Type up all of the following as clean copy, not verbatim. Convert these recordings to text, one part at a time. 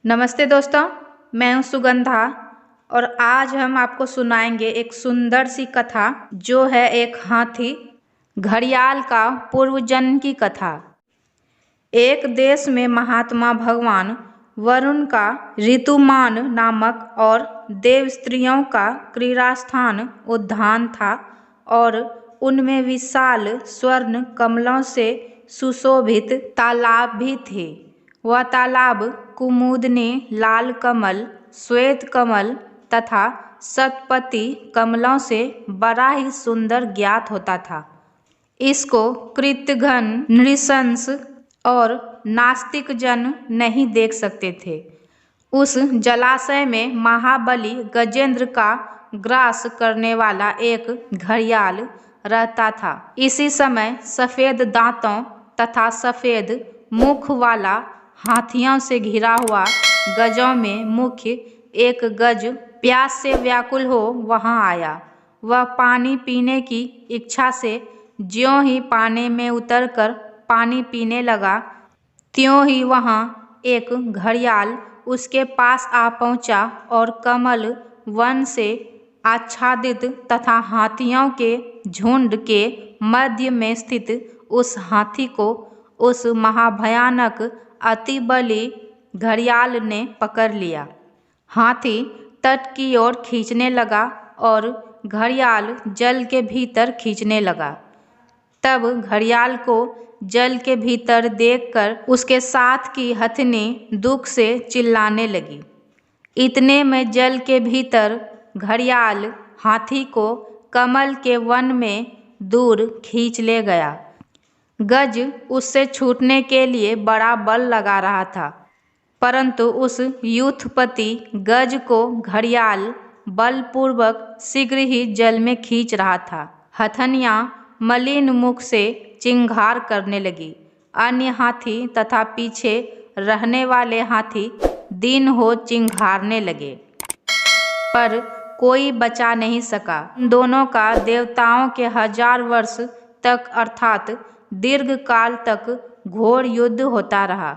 नमस्ते दोस्तों, मैं हूं सुगंधा और आज हम आपको सुनाएंगे एक सुंदर सी कथा जो है एक हाथी घड़ियाल का पूर्व जन्म की कथा। एक देश में महात्मा भगवान वरुण का ऋतुमान नामक और देव स्त्रियों का क्रीड़ा स्थान उद्यान था और उनमें विशाल स्वर्ण कमलों से सुशोभित तालाब भी थे। वह तालाब कुमुदनी लाल कमल, श्वेत कमल तथा शतपति कमलों से बड़ा ही सुंदर ज्ञात होता था। इसको कृतघ्न, नृशंस और नास्तिक जन नहीं देख सकते थे। उस जलाशय में महाबली गजेंद्र का ग्रास करने वाला एक घड़ियाल रहता था। इसी समय सफेद दांतों तथा सफेद मुख वाला हाथियों से घिरा हुआ गजों में मुख्य एक गज प्यास से व्याकुल हो वहां आया। वह पानी पीने की इच्छा से ज्यों ही पानी में उतरकर पानी पीने लगा, त्यों ही वहां एक घड़ियाल उसके पास आ पहुंचा और कमल वन से आच्छादित तथा हाथियों के झुंड के मध्य में स्थित उस हाथी को उस महाभयानक अति बली घड़ियाल ने पकड़ लिया। हाथी तट की ओर खींचने लगा और घड़ियाल जल के भीतर खींचने लगा। तब घड़ियाल को जल के भीतर देखकर उसके साथ की हथनी दुख से चिल्लाने लगी। इतने में जल के भीतर घड़ियाल हाथी को कमल के वन में दूर खींच ले गया। गज उससे छूटने के लिए बड़ा बल लगा रहा था, परंतु उस यूथपति गज को घड़ियाल बलपूर्वक शीघ्र ही जल में खींच रहा था। हथनियां मलिन मुख से चिंगार करने लगी। अन्य हाथी तथा पीछे रहने वाले हाथी दीन हो चिंघारने लगे, पर कोई बचा नहीं सका। दोनों का देवताओं के 1000 वर्ष तक अर्थात दीर्घ काल तक घोर युद्ध होता रहा।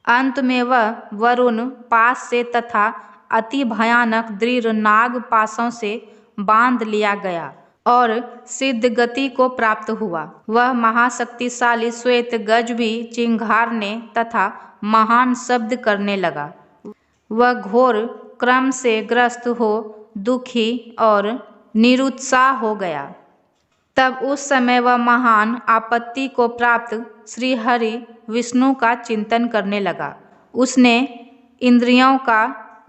अंत में वह वरुण पास से तथा अति भयानक दृढ़ नाग पाशों से बांध लिया गया और सिद्ध गति को प्राप्त हुआ। वह महाशक्तिशाली श्वेत गज भी चिंघारने तथा महान शब्द करने लगा। वह घोर क्रम से ग्रस्त हो दुखी और निरुत्साह हो गया। तब उस समय वह महान आपत्ति को प्राप्त श्री हरि विष्णु का चिंतन करने लगा। उसने इंद्रियों का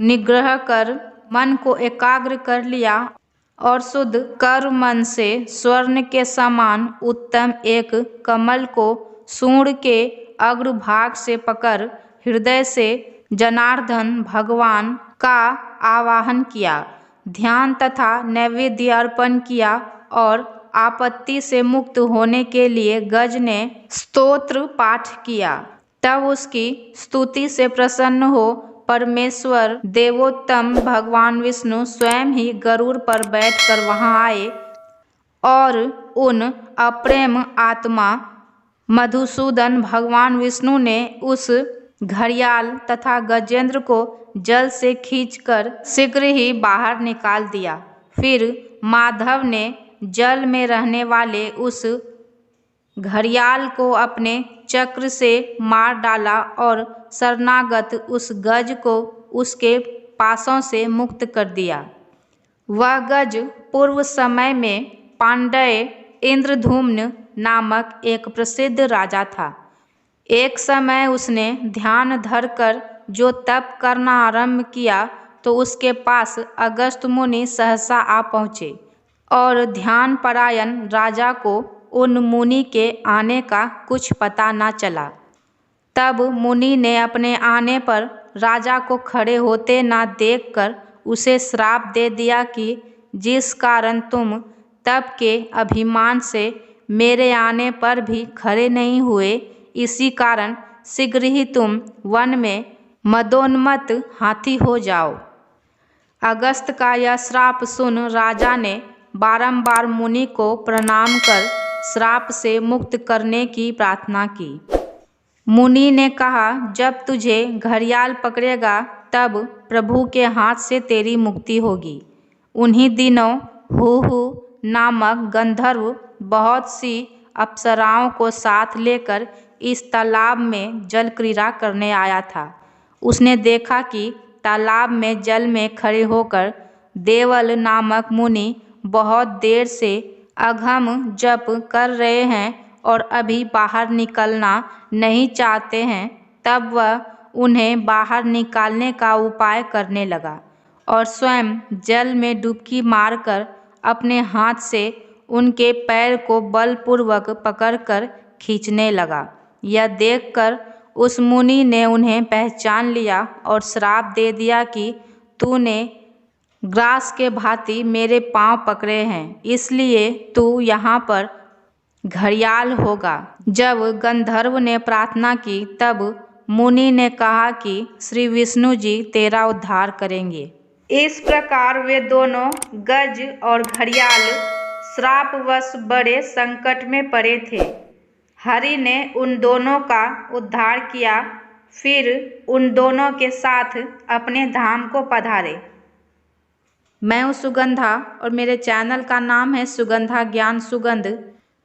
निग्रह कर मन को एकाग्र कर लिया और शुद्ध कर मन से स्वर्ण के समान उत्तम एक कमल को सूंड के अग्रभाग से पकड़ हृदय से जनार्दन भगवान का आवाहन किया, ध्यान तथा नैवेद्य अर्पण किया और आपत्ति से मुक्त होने के लिए गज ने स्तोत्र पाठ किया। तब उसकी स्तुति से प्रसन्न हो परमेश्वर देवोत्तम भगवान विष्णु स्वयं ही गरुड़ पर बैठकर वहां आए और उन अप्रेम आत्मा मधुसूदन भगवान विष्णु ने उस घड़ियाल तथा गजेंद्र को जल से खींचकर शीघ्र ही बाहर निकाल दिया। फिर माधव ने जल में रहने वाले उस घड़ियाल को अपने चक्र से मार डाला और शरणागत उस गज को उसके पासों से मुक्त कर दिया। वह गज पूर्व समय में पांड्य इंद्रधूम्न नामक एक प्रसिद्ध राजा था। एक समय उसने ध्यान धरकर जो तप करना आरंभ किया तो उसके पास अगस्त मुनि सहसा आ पहुँचे और ध्यान परायण राजा को उन मुनि के आने का कुछ पता न चला। तब मुनि ने अपने आने पर राजा को खड़े होते न देखकर उसे श्राप दे दिया कि जिस कारण तुम तप के अभिमान से मेरे आने पर भी खड़े नहीं हुए, इसी कारण शीघ्र ही तुम वन में मदोन्मत्त हाथी हो जाओ। अगस्त का यह श्राप सुन राजा ने बारंबार मुनि को प्रणाम कर श्राप से मुक्त करने की प्रार्थना की। मुनि ने कहा, जब तुझे घड़ियाल पकड़ेगा तब प्रभु के हाथ से तेरी मुक्ति होगी। उन्हीं दिनों हुहु नामक गंधर्व बहुत सी अप्सराओं को साथ लेकर इस तालाब में जल क्रीड़ा करने आया था। उसने देखा कि तालाब में जल में खड़े होकर देवल नामक मुनि बहुत देर से अघम जप कर रहे हैं और अभी बाहर निकलना नहीं चाहते हैं। तब वह उन्हें बाहर निकालने का उपाय करने लगा और स्वयं जल में डुबकी मारकर अपने हाथ से उनके पैर को बलपूर्वक पकड़कर खींचने लगा। यह देखकर उस मुनि ने उन्हें पहचान लिया और श्राप दे दिया कि तूने ग्रास के भांति मेरे पांव पकड़े हैं, इसलिए तू यहाँ पर घड़ियाल होगा। जब गंधर्व ने प्रार्थना की तब मुनि ने कहा कि श्री विष्णु जी तेरा उद्धार करेंगे। इस प्रकार वे दोनों गज और घड़ियाल श्रापवश बड़े संकट में पड़े थे। हरि ने उन दोनों का उद्धार किया, फिर उन दोनों के साथ अपने धाम को पधारे। मैं हूँ सुगंधा और मेरे चैनल का नाम है सुगंधा ज्ञान सुगंध।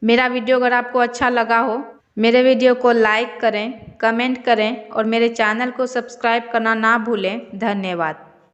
मेरा वीडियो अगर आपको अच्छा लगा हो, मेरे वीडियो को लाइक करें, कमेंट करें और मेरे चैनल को सब्सक्राइब करना ना भूलें। धन्यवाद।